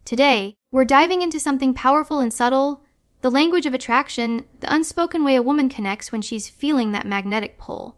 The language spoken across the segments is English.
Today, we're diving into something powerful and subtle, the language of attraction, the unspoken way a woman connects when she's feeling that magnetic pull.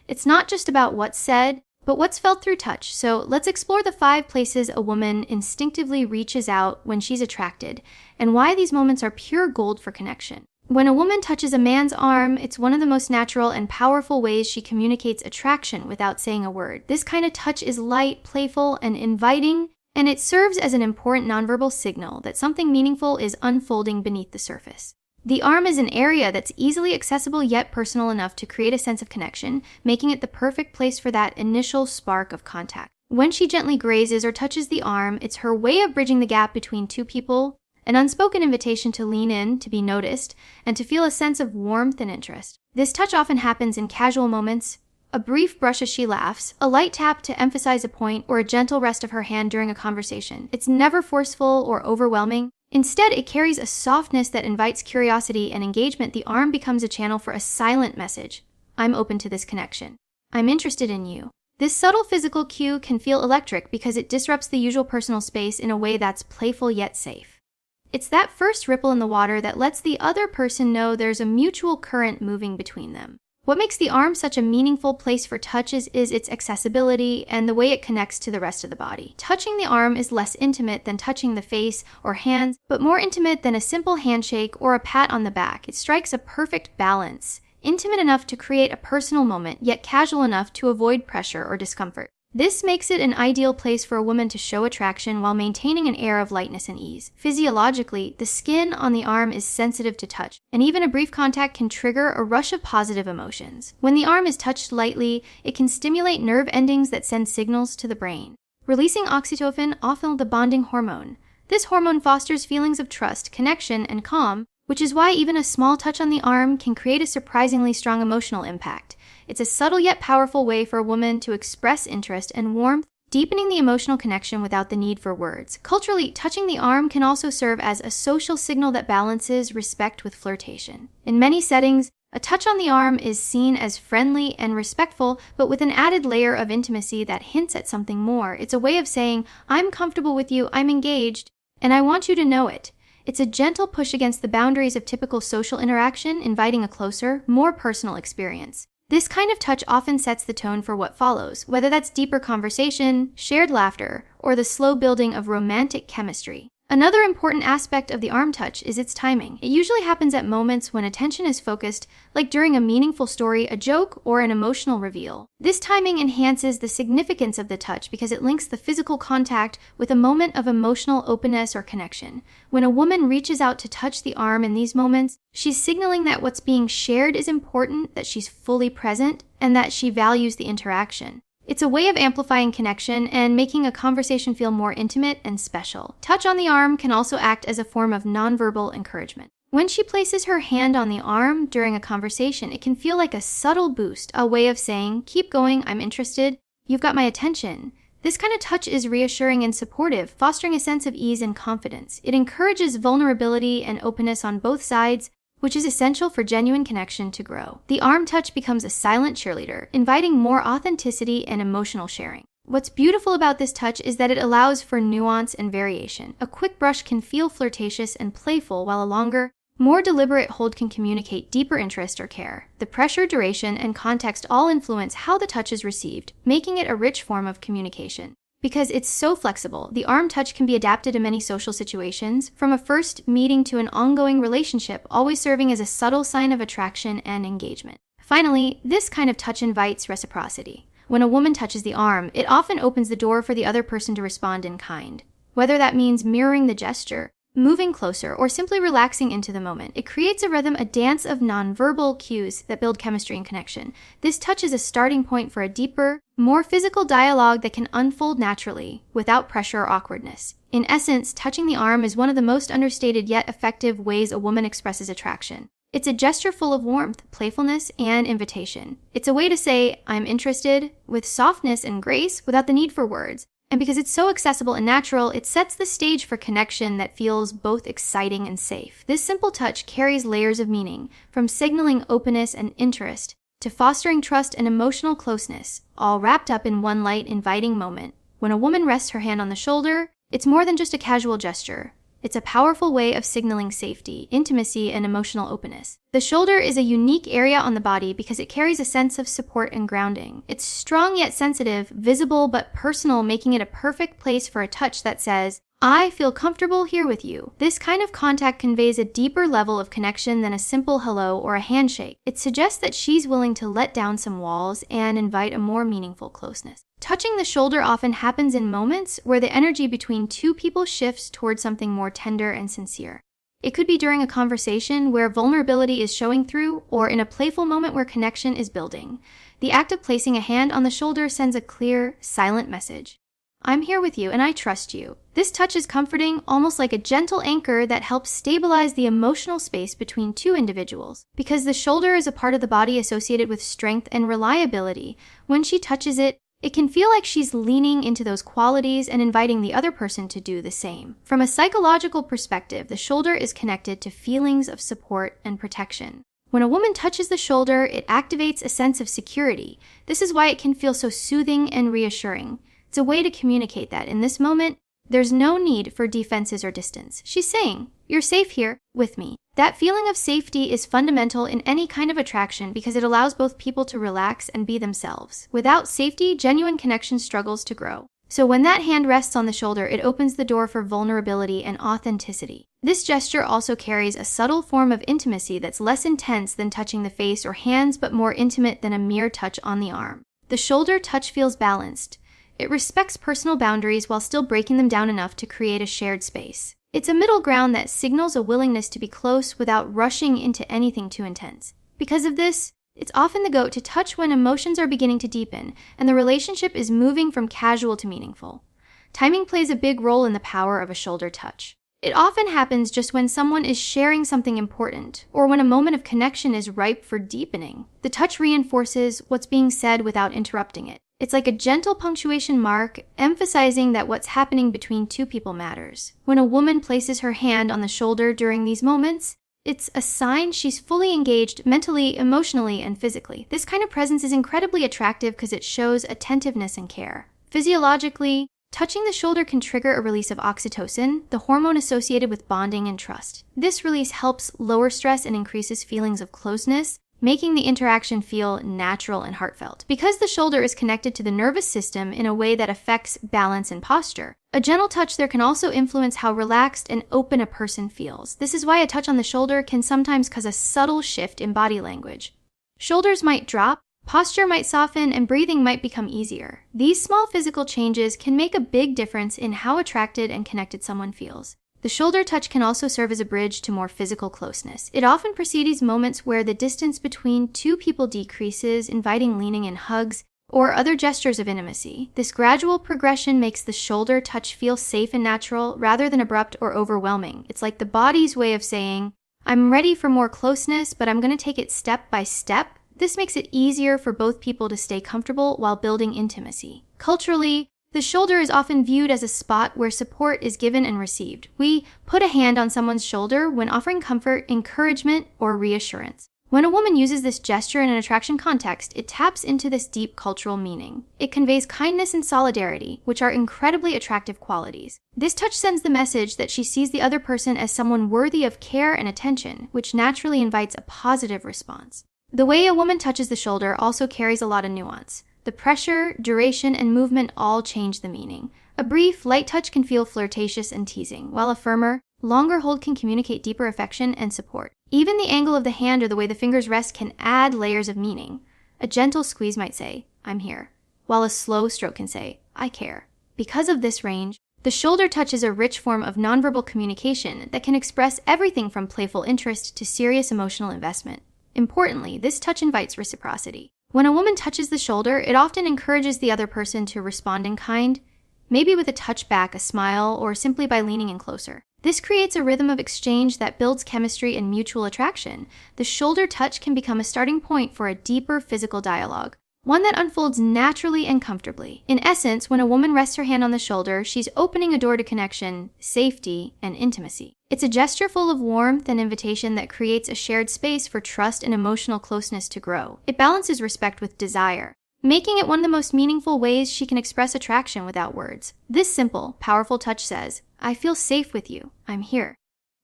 It's not just about what's said, but what's felt through touch. So let's explore the 5 places a woman instinctively reaches out when she's attracted, and why these moments are pure gold for connection. When a woman touches a man's arm, it's one of the most natural and powerful ways she communicates attraction without saying a word. This kind of touch is light, playful, and inviting, and it serves as an important nonverbal signal that something meaningful is unfolding beneath the surface. The arm is an area that's easily accessible yet personal enough to create a sense of connection, making it the perfect place for that initial spark of contact. When she gently grazes or touches the arm, it's her way of bridging the gap between two people, an unspoken invitation to lean in, to be noticed, and to feel a sense of warmth and interest. This touch often happens in casual moments, a brief brush as she laughs, a light tap to emphasize a point, or a gentle rest of her hand during a conversation. It's never forceful or overwhelming. Instead, it carries a softness that invites curiosity and engagement. The arm becomes a channel for a silent message. I'm open to this connection. I'm interested in you. This subtle physical cue can feel electric because it disrupts the usual personal space in a way that's playful yet safe. It's that first ripple in the water that lets the other person know there's a mutual current moving between them. What makes the arm such a meaningful place for touches is its accessibility and the way it connects to the rest of the body. Touching the arm is less intimate than touching the face or hands, but more intimate than a simple handshake or a pat on the back. It strikes a perfect balance, intimate enough to create a personal moment, yet casual enough to avoid pressure or discomfort. This makes it an ideal place for a woman to show attraction while maintaining an air of lightness and ease. Physiologically, the skin on the arm is sensitive to touch, and even a brief contact can trigger a rush of positive emotions. When the arm is touched lightly, it can stimulate nerve endings that send signals to the brain, releasing oxytocin, often the bonding hormone. This hormone fosters feelings of trust, connection, and calm, which is why even a small touch on the arm can create a surprisingly strong emotional impact. It's a subtle yet powerful way for a woman to express interest and warmth, deepening the emotional connection without the need for words. Culturally, touching the arm can also serve as a social signal that balances respect with flirtation. In many settings, a touch on the arm is seen as friendly and respectful, but with an added layer of intimacy that hints at something more. It's a way of saying, I'm comfortable with you, I'm engaged, and I want you to know it. It's a gentle push against the boundaries of typical social interaction, inviting a closer, more personal experience. This kind of touch often sets the tone for what follows, whether that's deeper conversation, shared laughter, or the slow building of romantic chemistry. Another important aspect of the arm touch is its timing. It usually happens at moments when attention is focused, like during a meaningful story, a joke, or an emotional reveal. This timing enhances the significance of the touch because it links the physical contact with a moment of emotional openness or connection. When a woman reaches out to touch the arm in these moments, she's signaling that what's being shared is important, that she's fully present, and that she values the interaction. It's a way of amplifying connection and making a conversation feel more intimate and special. Touch on the arm can also act as a form of nonverbal encouragement. When she places her hand on the arm during a conversation, it can feel like a subtle boost, a way of saying, keep going, I'm interested, you've got my attention. This kind of touch is reassuring and supportive, fostering a sense of ease and confidence. It encourages vulnerability and openness on both sides, which is essential for genuine connection to grow. The arm touch becomes a silent cheerleader, inviting more authenticity and emotional sharing. What's beautiful about this touch is that it allows for nuance and variation. A quick brush can feel flirtatious and playful, while a longer, more deliberate hold can communicate deeper interest or care. The pressure, duration, and context all influence how the touch is received, making it a rich form of communication. Because it's so flexible, the arm touch can be adapted in many social situations, from a first meeting to an ongoing relationship, always serving as a subtle sign of attraction and engagement. Finally, this kind of touch invites reciprocity. When a woman touches the arm, it often opens the door for the other person to respond in kind. Whether that means mirroring the gesture, moving closer, or simply relaxing into the moment, it creates a rhythm, a dance of nonverbal cues that build chemistry and connection. This touch is a starting point for a deeper, more physical dialogue that can unfold naturally, without pressure or awkwardness. In essence, touching the arm is one of the most understated yet effective ways a woman expresses attraction. It's a gesture full of warmth, playfulness, and invitation. It's a way to say, I'm interested, with softness and grace, without the need for words. And because it's so accessible and natural, it sets the stage for connection that feels both exciting and safe. This simple touch carries layers of meaning, from signaling openness and interest to fostering trust and emotional closeness, all wrapped up in one light, inviting moment. When a woman rests her hand on the shoulder, It's more than just a casual gesture. It's a powerful way of signaling safety, intimacy, and emotional openness. The shoulder is a unique area on the body because it carries a sense of support and grounding. It's strong yet sensitive, visible but personal, making it a perfect place for a touch that says, I feel comfortable here with you. This kind of contact conveys a deeper level of connection than a simple hello or a handshake. It suggests that she's willing to let down some walls and invite a more meaningful closeness. Touching the shoulder often happens in moments where the energy between two people shifts towards something more tender and sincere. It could be during a conversation where vulnerability is showing through, or in a playful moment where connection is building. The act of placing a hand on the shoulder sends a clear, silent message. I'm here with you and I trust you. This touch is comforting, almost like a gentle anchor that helps stabilize the emotional space between two individuals. Because the shoulder is a part of the body associated with strength and reliability, when she touches it, it can feel like she's leaning into those qualities and inviting the other person to do the same. From a psychological perspective, the shoulder is connected to feelings of support and protection. When a woman touches the shoulder, it activates a sense of security. This is why it can feel so soothing and reassuring. It's a way to communicate that in this moment, there's no need for defenses or distance. She's saying, you're safe here with me. That feeling of safety is fundamental in any kind of attraction because it allows both people to relax and be themselves. Without safety, genuine connection struggles to grow. So when that hand rests on the shoulder, it opens the door for vulnerability and authenticity. This gesture also carries a subtle form of intimacy that's less intense than touching the face or hands, but more intimate than a mere touch on the arm. The shoulder touch feels balanced. It respects personal boundaries while still breaking them down enough to create a shared space. It's a middle ground that signals a willingness to be close without rushing into anything too intense. Because of this, it's often the go to touch when emotions are beginning to deepen and the relationship is moving from casual to meaningful. Timing plays a big role in the power of a shoulder touch. It often happens just when someone is sharing something important or when a moment of connection is ripe for deepening. The touch reinforces what's being said without interrupting it. It's like a gentle punctuation mark, emphasizing that what's happening between two people matters. When a woman places her hand on the shoulder during these moments, it's a sign she's fully engaged mentally, emotionally, and physically. This kind of presence is incredibly attractive because it shows attentiveness and care. Physiologically, touching the shoulder can trigger a release of oxytocin, the hormone associated with bonding and trust. This release helps lower stress and increases feelings of closeness, making the interaction feel natural and heartfelt. Because the shoulder is connected to the nervous system in a way that affects balance and posture, a gentle touch there can also influence how relaxed and open a person feels. This is why a touch on the shoulder can sometimes cause a subtle shift in body language. Shoulders might drop, posture might soften, and breathing might become easier. These small physical changes can make a big difference in how attracted and connected someone feels. The shoulder touch can also serve as a bridge to more physical closeness. It often precedes moments where the distance between two people decreases, inviting leaning and hugs, or other gestures of intimacy. This gradual progression makes the shoulder touch feel safe and natural rather than abrupt or overwhelming. It's like the body's way of saying, I'm ready for more closeness, but I'm going to take it step by step. This makes it easier for both people to stay comfortable while building intimacy. Culturally, the shoulder is often viewed as a spot where support is given and received. We put a hand on someone's shoulder when offering comfort, encouragement, or reassurance. When a woman uses this gesture in an attraction context, it taps into this deep cultural meaning. It conveys kindness and solidarity, which are incredibly attractive qualities. This touch sends the message that she sees the other person as someone worthy of care and attention, which naturally invites a positive response. The way a woman touches the shoulder also carries a lot of nuance. The pressure, duration, and movement all change the meaning. A brief, light touch can feel flirtatious and teasing, while a firmer, longer hold can communicate deeper affection and support. Even the angle of the hand or the way the fingers rest can add layers of meaning. A gentle squeeze might say, I'm here, while a slow stroke can say, I care. Because of this range, the shoulder touch is a rich form of nonverbal communication that can express everything from playful interest to serious emotional investment. Importantly, this touch invites reciprocity. When a woman touches the shoulder, it often encourages the other person to respond in kind, maybe with a touch back, a smile, or simply by leaning in closer. This creates a rhythm of exchange that builds chemistry and mutual attraction. The shoulder touch can become a starting point for a deeper physical dialogue, one that unfolds naturally and comfortably. In essence, when a woman rests her hand on the shoulder, she's opening a door to connection, safety, and intimacy. It's a gesture full of warmth and invitation that creates a shared space for trust and emotional closeness to grow. It balances respect with desire, making it one of the most meaningful ways she can express attraction without words. This simple, powerful touch says, "I feel safe with you. I'm here."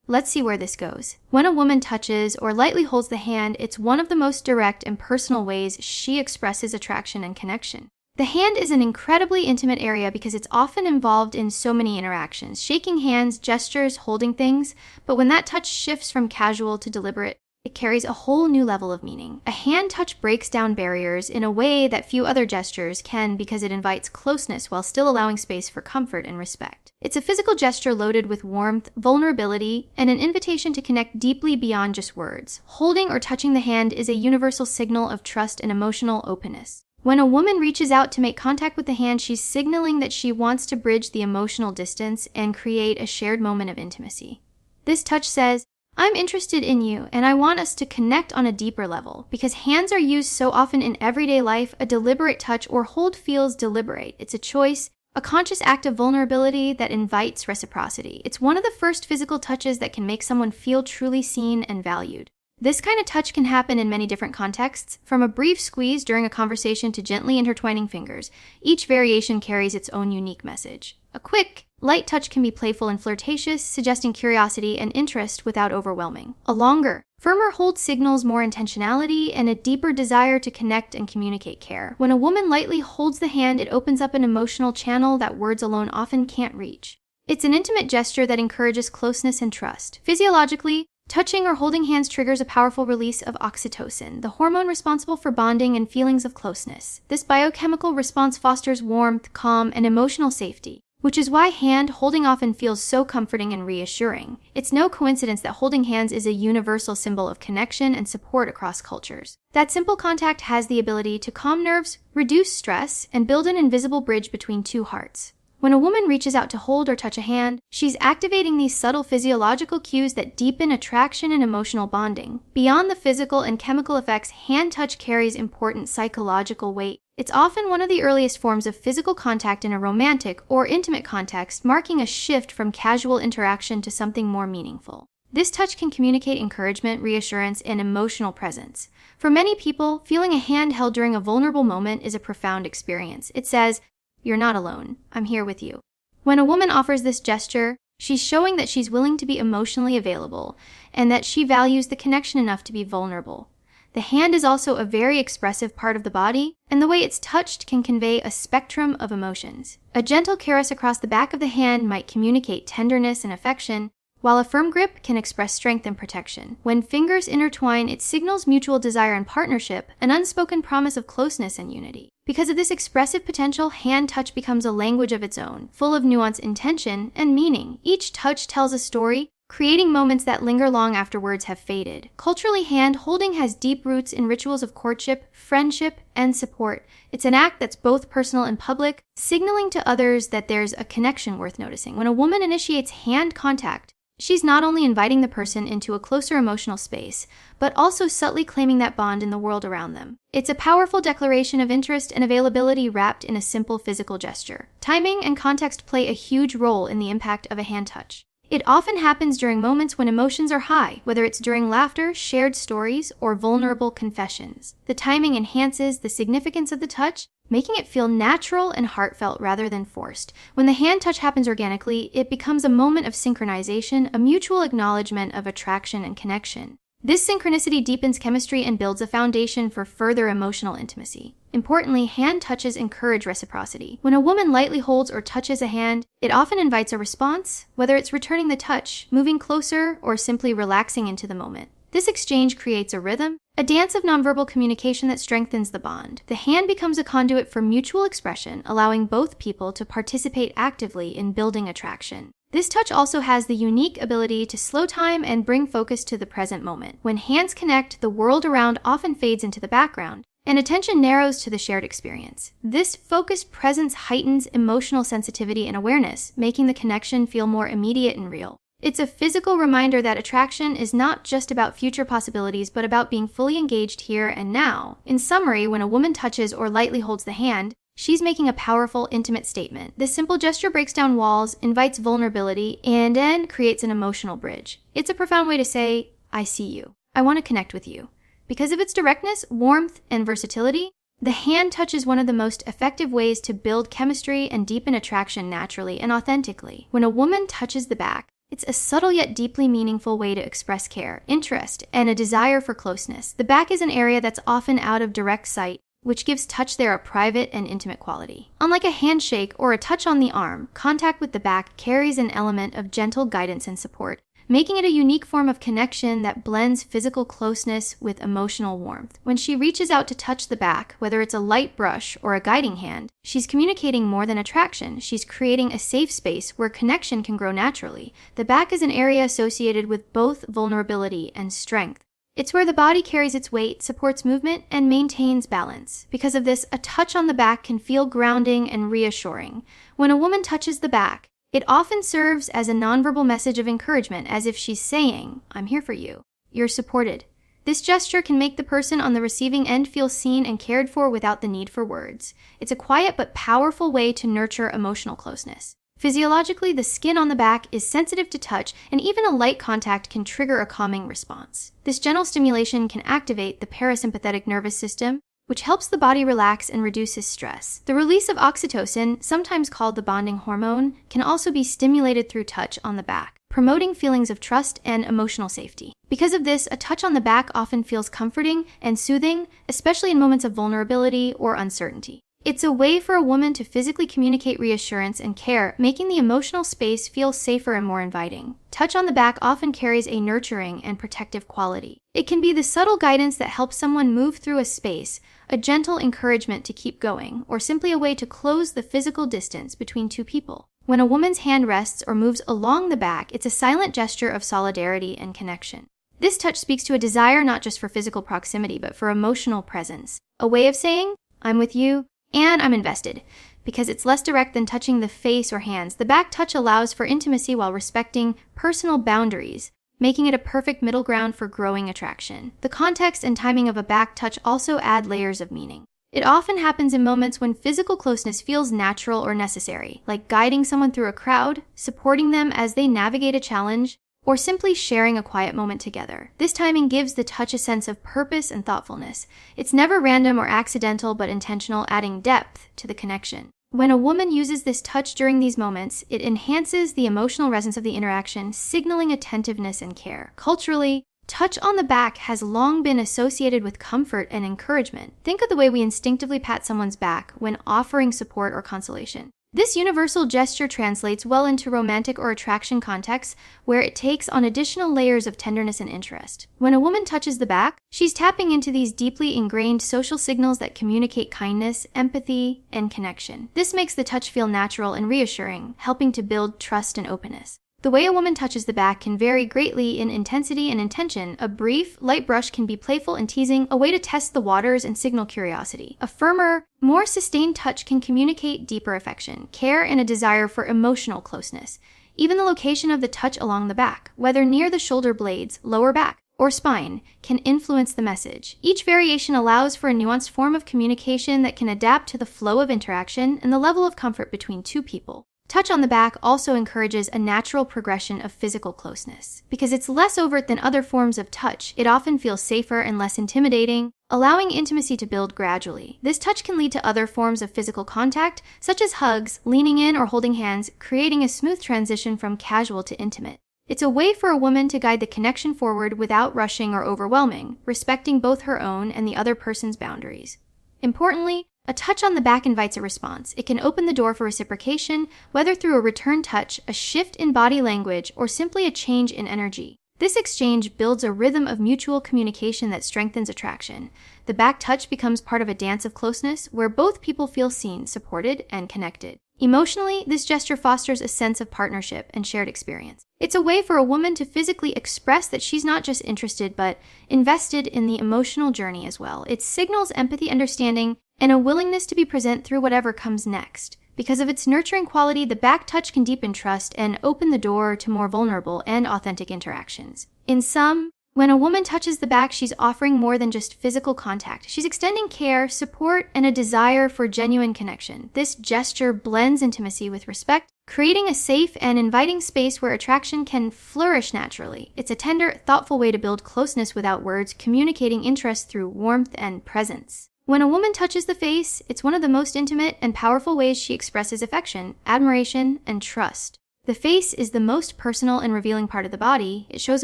Let's see where this goes. When a woman touches or lightly holds the hand, it's one of the most direct and personal ways she expresses attraction and connection. The hand is an incredibly intimate area because it's often involved in so many interactions, shaking hands, gestures, holding things, but when that touch shifts from casual to deliberate, it carries a whole new level of meaning. A hand touch breaks down barriers in a way that few other gestures can because it invites closeness while still allowing space for comfort and respect. It's a physical gesture loaded with warmth, vulnerability, and an invitation to connect deeply beyond just words. Holding or touching the hand is a universal signal of trust and emotional openness. When a woman reaches out to make contact with the hand, she's signaling that she wants to bridge the emotional distance and create a shared moment of intimacy. This touch says, "I'm interested in you, and I want us to connect on a deeper level." Because hands are used so often in everyday life, a deliberate touch or hold feels deliberate. It's a choice, a conscious act of vulnerability that invites reciprocity. It's one of the first physical touches that can make someone feel truly seen and valued. This kind of touch can happen in many different contexts, from a brief squeeze during a conversation to gently intertwining fingers. Each variation carries its own unique message. A quick, light touch can be playful and flirtatious, suggesting curiosity and interest without overwhelming. A longer, firmer hold signals more intentionality and a deeper desire to connect and communicate care. When a woman lightly holds the hand, it opens up an emotional channel that words alone often can't reach. It's an intimate gesture that encourages closeness and trust. Physiologically, touching or holding hands triggers a powerful release of oxytocin, the hormone responsible for bonding and feelings of closeness. This biochemical response fosters warmth, calm, and emotional safety, which is why hand holding often feels so comforting and reassuring. It's no coincidence that holding hands is a universal symbol of connection and support across cultures. That simple contact has the ability to calm nerves, reduce stress, and build an invisible bridge between two hearts. When a woman reaches out to hold or touch a hand, she's activating these subtle physiological cues that deepen attraction and emotional bonding. Beyond the physical and chemical effects, hand touch carries important psychological weight. It's often one of the earliest forms of physical contact in a romantic or intimate context, marking a shift from casual interaction to something more meaningful. This touch can communicate encouragement, reassurance, and emotional presence. For many people, feeling a hand held during a vulnerable moment is a profound experience. It says, "You're not alone. I'm here with you." When a woman offers this gesture, she's showing that she's willing to be emotionally available and that she values the connection enough to be vulnerable. The hand is also a very expressive part of the body, and the way it's touched can convey a spectrum of emotions. A gentle caress across the back of the hand might communicate tenderness and affection, while a firm grip can express strength and protection. When fingers intertwine, it signals mutual desire and partnership, an unspoken promise of closeness and unity. Because of this expressive potential, hand touch becomes a language of its own, full of nuance, intention, and meaning. Each touch tells a story, creating moments that linger long after words have faded. Culturally, hand holding has deep roots in rituals of courtship, friendship, and support. It's an act that's both personal and public, signaling to others that there's a connection worth noticing. When a woman initiates hand contact, she's not only inviting the person into a closer emotional space, but also subtly claiming that bond in the world around them. It's a powerful declaration of interest and availability wrapped in a simple physical gesture. Timing and context play a huge role in the impact of a hand touch. It often happens during moments when emotions are high, whether it's during laughter, shared stories, or vulnerable confessions. The timing enhances the significance of the touch, making it feel natural and heartfelt rather than forced. When the hand touch happens organically, it becomes a moment of synchronization, a mutual acknowledgement of attraction and connection. This synchronicity deepens chemistry and builds a foundation for further emotional intimacy. Importantly, hand touches encourage reciprocity. When a woman lightly holds or touches a hand, it often invites a response, whether it's returning the touch, moving closer, or simply relaxing into the moment. This exchange creates a rhythm, a dance of nonverbal communication that strengthens the bond. The hand becomes a conduit for mutual expression, allowing both people to participate actively in building attraction. This touch also has the unique ability to slow time and bring focus to the present moment. When hands connect, the world around often fades into the background, and attention narrows to the shared experience. This focused presence heightens emotional sensitivity and awareness, making the connection feel more immediate and real. It's a physical reminder that attraction is not just about future possibilities, but about being fully engaged here and now. In summary, when a woman touches or lightly holds the hand, she's making a powerful, intimate statement. This simple gesture breaks down walls, invites vulnerability, and then creates an emotional bridge. It's a profound way to say, "I see you. I want to connect with you." Because of its directness, warmth, and versatility, The hand touch is one of the most effective ways to build chemistry and deepen attraction naturally and authentically. When a woman touches the back, it's a subtle yet deeply meaningful way to express care, interest, and a desire for closeness. The back is an area that's often out of direct sight, which gives touch there a private and intimate quality. Unlike a handshake or a touch on the arm, contact with the back carries an element of gentle guidance and support, making it a unique form of connection that blends physical closeness with emotional warmth. When she reaches out to touch the back, whether it's a light brush or a guiding hand, she's communicating more than attraction. She's creating a safe space where connection can grow naturally. The back is an area associated with both vulnerability and strength. It's where the body carries its weight, supports movement, and maintains balance. Because of this, a touch on the back can feel grounding and reassuring. When a woman touches the back, it often serves as a nonverbal message of encouragement, as if she's saying, "I'm here for you. You're supported." This gesture can make the person on the receiving end feel seen and cared for without the need for words. It's a quiet but powerful way to nurture emotional closeness. Physiologically, the skin on the back is sensitive to touch, and even a light contact can trigger a calming response. This gentle stimulation can activate the parasympathetic nervous system, which helps the body relax and reduces stress. The release of oxytocin, sometimes called the bonding hormone, can also be stimulated through touch on the back, promoting feelings of trust and emotional safety. Because of this, a touch on the back often feels comforting and soothing, especially in moments of vulnerability or uncertainty. It's a way for a woman to physically communicate reassurance and care, making the emotional space feel safer and more inviting. Touch on the back often carries a nurturing and protective quality. It can be the subtle guidance that helps someone move through a space, a gentle encouragement to keep going, or simply a way to close the physical distance between two people. When a woman's hand rests or moves along the back, it's a silent gesture of solidarity and connection. This touch speaks to a desire not just for physical proximity, but for emotional presence. A way of saying, "I'm with you, and I'm invested." Because it's less direct than touching the face or hands, the back touch allows for intimacy while respecting personal boundaries, making it a perfect middle ground for growing attraction. The context and timing of a back touch also add layers of meaning. It often happens in moments when physical closeness feels natural or necessary, like guiding someone through a crowd, supporting them as they navigate a challenge, or simply sharing a quiet moment together. This timing gives the touch a sense of purpose and thoughtfulness. It's never random or accidental, but intentional, adding depth to the connection. When a woman uses this touch during these moments, it enhances the emotional resonance of the interaction, signaling attentiveness and care. Culturally, touch on the back has long been associated with comfort and encouragement. Think of the way we instinctively pat someone's back when offering support or consolation. This universal gesture translates well into romantic or attraction contexts where it takes on additional layers of tenderness and interest. When a woman touches the back, she's tapping into these deeply ingrained social signals that communicate kindness, empathy, and connection. This makes the touch feel natural and reassuring, helping to build trust and openness. The way a woman touches the back can vary greatly in intensity and intention. A brief, light brush can be playful and teasing, a way to test the waters and signal curiosity. A firmer, more sustained touch can communicate deeper affection, care, and a desire for emotional closeness. Even the location of the touch along the back, whether near the shoulder blades, lower back, or spine, can influence the message. Each variation allows for a nuanced form of communication that can adapt to the flow of interaction and the level of comfort between two people. Touch on the back also encourages a natural progression of physical closeness. Because it's less overt than other forms of touch, it often feels safer and less intimidating, allowing intimacy to build gradually. This touch can lead to other forms of physical contact, such as hugs, leaning in, or holding hands, creating a smooth transition from casual to intimate. It's a way for a woman to guide the connection forward without rushing or overwhelming, respecting both her own and the other person's boundaries. Importantly, a touch on the back invites a response. It can open the door for reciprocation, whether through a return touch, a shift in body language, or simply a change in energy. This exchange builds a rhythm of mutual communication that strengthens attraction. The back touch becomes part of a dance of closeness where both people feel seen, supported, and connected. Emotionally, this gesture fosters a sense of partnership and shared experience. It's a way for a woman to physically express that she's not just interested, but invested in the emotional journey as well. It signals empathy, understanding, and a willingness to be present through whatever comes next. Because of its nurturing quality, the back touch can deepen trust and open the door to more vulnerable and authentic interactions. In sum, when a woman touches the back, she's offering more than just physical contact. She's extending care, support, and a desire for genuine connection. This gesture blends intimacy with respect, creating a safe and inviting space where attraction can flourish naturally. It's a tender, thoughtful way to build closeness without words, communicating interest through warmth and presence. When a woman touches the face, it's one of the most intimate and powerful ways she expresses affection, admiration, and trust. The face is the most personal and revealing part of the body. It shows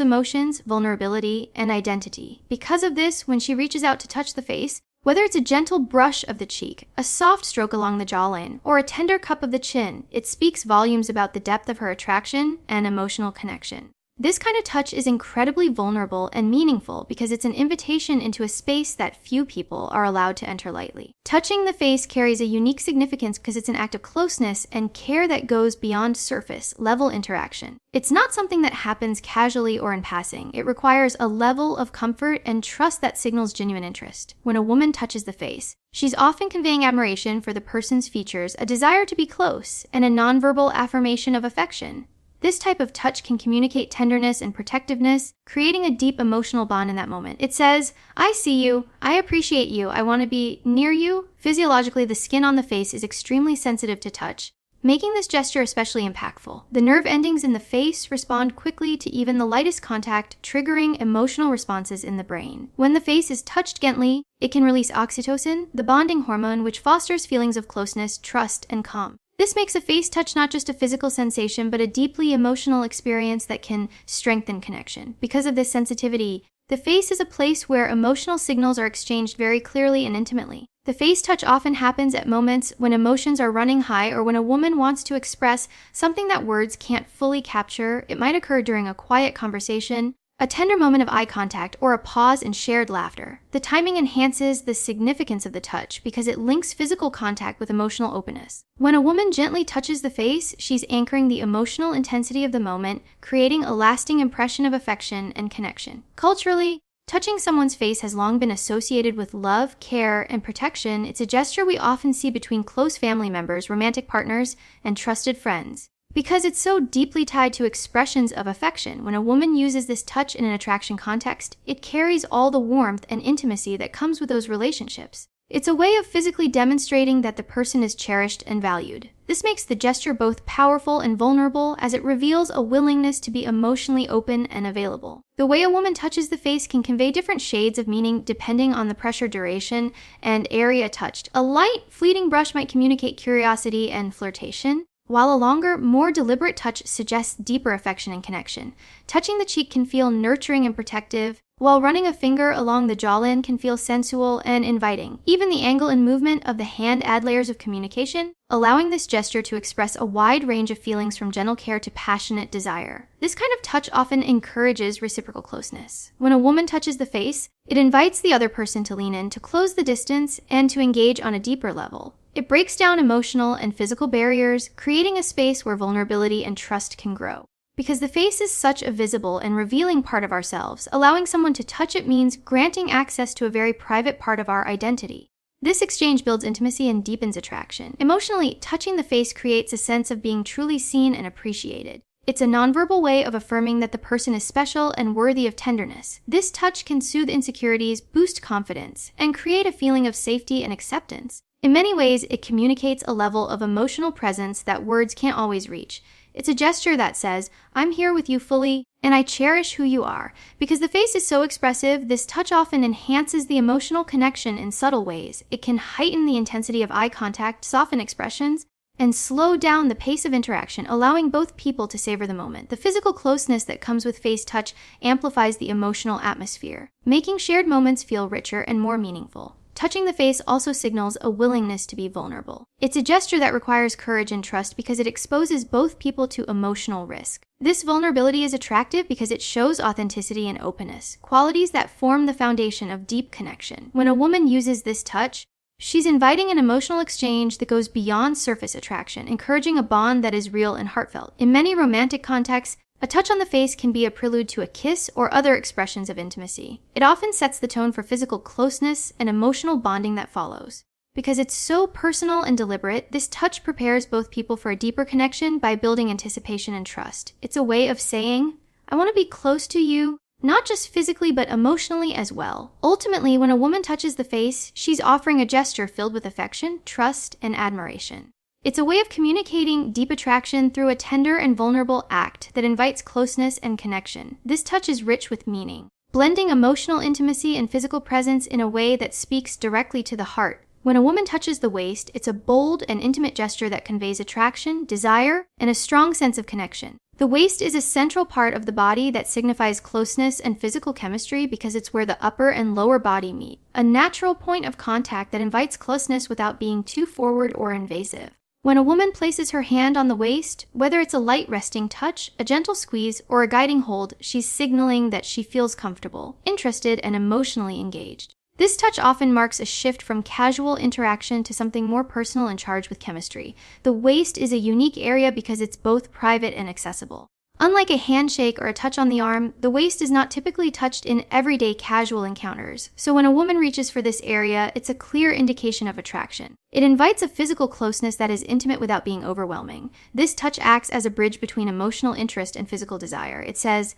emotions, vulnerability, and identity. Because of this, when she reaches out to touch the face, whether it's a gentle brush of the cheek, a soft stroke along the jawline, or a tender cup of the chin, it speaks volumes about the depth of her attraction and emotional connection. This kind of touch is incredibly vulnerable and meaningful because it's an invitation into a space that few people are allowed to enter lightly. Touching the face carries a unique significance because it's an act of closeness and care that goes beyond surface-level interaction. It's not something that happens casually or in passing. It requires a level of comfort and trust that signals genuine interest. When a woman touches the face, she's often conveying admiration for the person's features, a desire to be close, and a nonverbal affirmation of affection. This type of touch can communicate tenderness and protectiveness, creating a deep emotional bond in that moment. It says, I see you, I appreciate you, I want to be near you. Physiologically, the skin on the face is extremely sensitive to touch, making this gesture especially impactful. The nerve endings in the face respond quickly to even the lightest contact, triggering emotional responses in the brain. When the face is touched gently, it can release oxytocin, the bonding hormone which fosters feelings of closeness, trust, and calm. This makes a face touch not just a physical sensation, but a deeply emotional experience that can strengthen connection. Because of this sensitivity, the face is a place where emotional signals are exchanged very clearly and intimately. The face touch often happens at moments when emotions are running high or when a woman wants to express something that words can't fully capture. It might occur during a quiet conversation, a tender moment of eye contact, or a pause in shared laughter. The timing enhances the significance of the touch because it links physical contact with emotional openness. When a woman gently touches the face, she's anchoring the emotional intensity of the moment, creating a lasting impression of affection and connection. Culturally, touching someone's face has long been associated with love, care, and protection. It's a gesture we often see between close family members, romantic partners, and trusted friends. Because it's so deeply tied to expressions of affection, when a woman uses this touch in an attraction context, it carries all the warmth and intimacy that comes with those relationships. It's a way of physically demonstrating that the person is cherished and valued. This makes the gesture both powerful and vulnerable as it reveals a willingness to be emotionally open and available. The way a woman touches the face can convey different shades of meaning depending on the pressure duration and area touched. A light, fleeting brush might communicate curiosity and flirtation, while a longer, more deliberate touch suggests deeper affection and connection. Touching the cheek can feel nurturing and protective, while running a finger along the jawline can feel sensual and inviting. Even the angle and movement of the hand add layers of communication, allowing this gesture to express a wide range of feelings from gentle care to passionate desire. This kind of touch often encourages reciprocal closeness. When a woman touches the face, it invites the other person to lean in, to close the distance, and to engage on a deeper level. It breaks down emotional and physical barriers, creating a space where vulnerability and trust can grow. Because the face is such a visible and revealing part of ourselves, allowing someone to touch it means granting access to a very private part of our identity. This exchange builds intimacy and deepens attraction. Emotionally, touching the face creates a sense of being truly seen and appreciated. It's a nonverbal way of affirming that the person is special and worthy of tenderness. This touch can soothe insecurities, boost confidence, and create a feeling of safety and acceptance. In many ways, it communicates a level of emotional presence that words can't always reach. It's a gesture that says, I'm here with you fully, and I cherish who you are. Because the face is so expressive, this touch often enhances the emotional connection in subtle ways. It can heighten the intensity of eye contact, soften expressions, and slow down the pace of interaction, allowing both people to savor the moment. The physical closeness that comes with face touch amplifies the emotional atmosphere, making shared moments feel richer and more meaningful. Touching the face also signals a willingness to be vulnerable. It's a gesture that requires courage and trust because it exposes both people to emotional risk. This vulnerability is attractive because it shows authenticity and openness, qualities that form the foundation of deep connection. When a woman uses this touch, she's inviting an emotional exchange that goes beyond surface attraction, encouraging a bond that is real and heartfelt. In many romantic contexts, a touch on the face can be a prelude to a kiss or other expressions of intimacy. It often sets the tone for physical closeness and emotional bonding that follows. Because it's so personal and deliberate, this touch prepares both people for a deeper connection by building anticipation and trust. It's a way of saying, I want to be close to you, not just physically but emotionally as well. Ultimately, when a woman touches the face, she's offering a gesture filled with affection, trust, and admiration. It's a way of communicating deep attraction through a tender and vulnerable act that invites closeness and connection. This touch is rich with meaning. blending emotional intimacy and physical presence in a way that speaks directly to the heart. When a woman touches the waist, it's a bold and intimate gesture that conveys attraction, desire, and a strong sense of connection. The waist is a central part of the body that signifies closeness and physical chemistry because it's where the upper and lower body meet, a natural point of contact that invites closeness without being too forward or invasive. When a woman places her hand on the waist, whether it's a light resting touch, a gentle squeeze, or a guiding hold, she's signaling that she feels comfortable, interested, and emotionally engaged. This touch often marks a shift from casual interaction to something more personal and charged with chemistry. The waist is a unique area because it's both private and accessible. Unlike a handshake or a touch on the arm, the waist is not typically touched in everyday casual encounters. So when a woman reaches for this area, it's a clear indication of attraction. It invites a physical closeness that is intimate without being overwhelming. This touch acts as a bridge between emotional interest and physical desire. It says,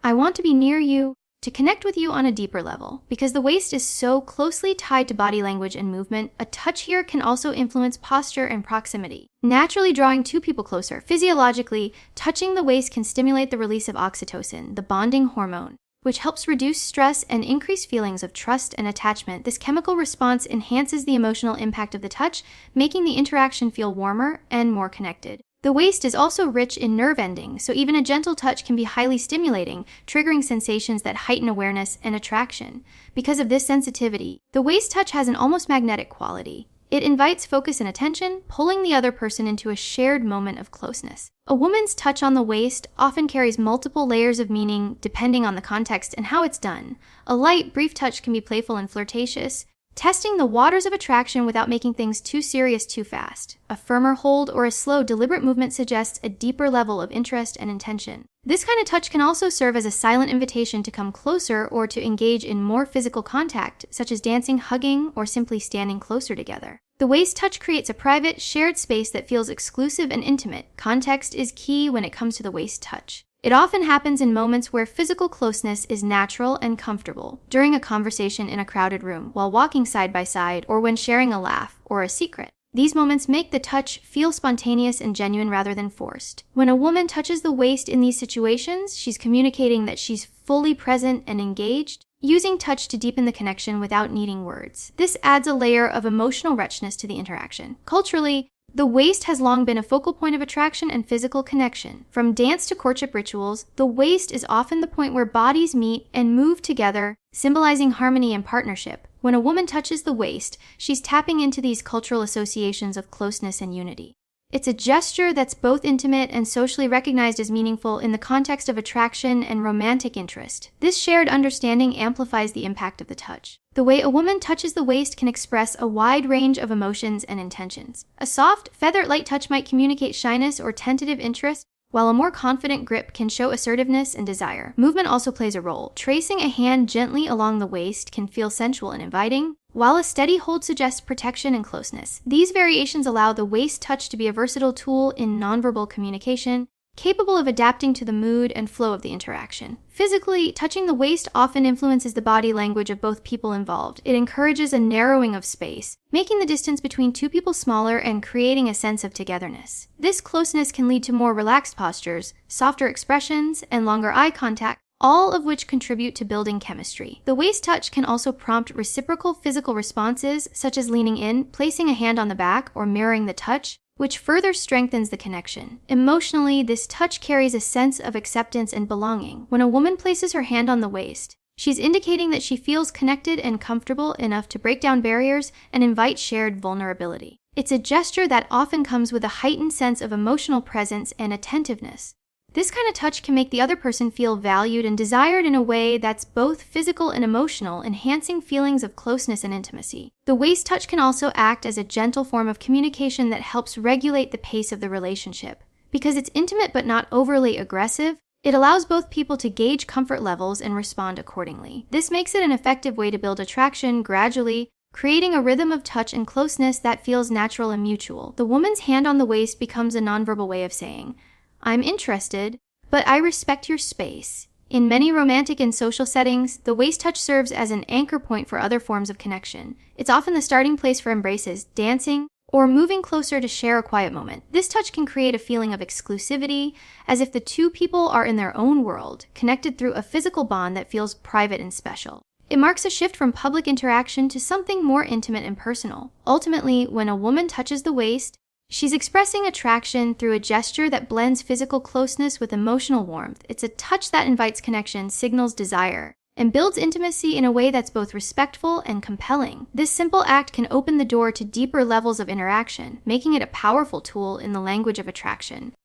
"I want to be near you, to connect with you on a deeper level." Because the waist is so closely tied to body language and movement, a touch here can also influence posture and proximity, naturally drawing two people closer. Physiologically, touching the waist can stimulate the release of oxytocin, the bonding hormone, which helps reduce stress and increase feelings of trust and attachment. This chemical response enhances the emotional impact of the touch, making the interaction feel warmer and more connected. The waist is also rich in nerve endings, so even a gentle touch can be highly stimulating, triggering sensations that heighten awareness and attraction. Because of this sensitivity, the waist touch has an almost magnetic quality. It invites focus and attention, pulling the other person into a shared moment of closeness. A woman's touch on the waist often carries multiple layers of meaning depending on the context and how it's done. A light, brief touch can be playful and flirtatious, testing the waters of attraction without making things too serious too fast. A firmer hold or a slow, deliberate movement suggests a deeper level of interest and intention. This kind of touch can also serve as a silent invitation to come closer or to engage in more physical contact, such as dancing, hugging, or simply standing closer together. The waist touch creates a private, shared space that feels exclusive and intimate. Context is key when it comes to the waist touch. It often happens in moments where physical closeness is natural and comfortable, during a conversation in a crowded room, while walking side by side, or when sharing a laugh or a secret. These moments make the touch feel spontaneous and genuine rather than forced. When a woman touches the waist in these situations, she's communicating that she's fully present and engaged, using touch to deepen the connection without needing words. This adds a layer of emotional richness to the interaction. Culturally, the waist has long been a focal point of attraction and physical connection. From dance to courtship rituals, the waist is often the point where bodies meet and move together, symbolizing harmony and partnership. When a woman touches the waist, she's tapping into these cultural associations of closeness and unity. It's a gesture that's both intimate and socially recognized as meaningful in the context of attraction and romantic interest. This shared understanding amplifies the impact of the touch. The way a woman touches the waist can express a wide range of emotions and intentions. A soft, feather-light touch might communicate shyness or tentative interest, while a more confident grip can show assertiveness and desire. Movement also plays a role. Tracing a hand gently along the waist can feel sensual and inviting, while a steady hold suggests protection and closeness. These variations allow the waist touch to be a versatile tool in nonverbal communication, capable of adapting to the mood and flow of the interaction. Physically, touching the waist often influences the body language of both people involved. It encourages a narrowing of space, making the distance between two people smaller and creating a sense of togetherness. This closeness can lead to more relaxed postures, softer expressions, and longer eye contact, all of which contribute to building chemistry. The waist touch can also prompt reciprocal physical responses, such as leaning in, placing a hand on the back, or mirroring the touch, which further strengthens the connection. Emotionally, this touch carries a sense of acceptance and belonging. When a woman places her hand on the waist, she's indicating that she feels connected and comfortable enough to break down barriers and invite shared vulnerability. It's a gesture that often comes with a heightened sense of emotional presence and attentiveness. This kind of touch can make the other person feel valued and desired in a way that's both physical and emotional, enhancing feelings of closeness and intimacy. The waist touch can also act as a gentle form of communication that helps regulate the pace of the relationship. Because it's intimate but not overly aggressive, it allows both people to gauge comfort levels and respond accordingly. This makes it an effective way to build attraction gradually, creating a rhythm of touch and closeness that feels natural and mutual. The woman's hand on the waist becomes a nonverbal way of saying, "I'm interested, but I respect your space." In many romantic and social settings, the waist touch serves as an anchor point for other forms of connection. It's often the starting place for embraces, dancing, or moving closer to share a quiet moment. This touch can create a feeling of exclusivity, as if the two people are in their own world, connected through a physical bond that feels private and special. It marks a shift from public interaction to something more intimate and personal. Ultimately, when a woman touches the waist, she's expressing attraction through a gesture that blends physical closeness with emotional warmth. It's a touch that invites connection, signals desire, and builds intimacy in a way that's both respectful and compelling. This simple act can open the door to deeper levels of interaction, making it a powerful tool in the language of attraction.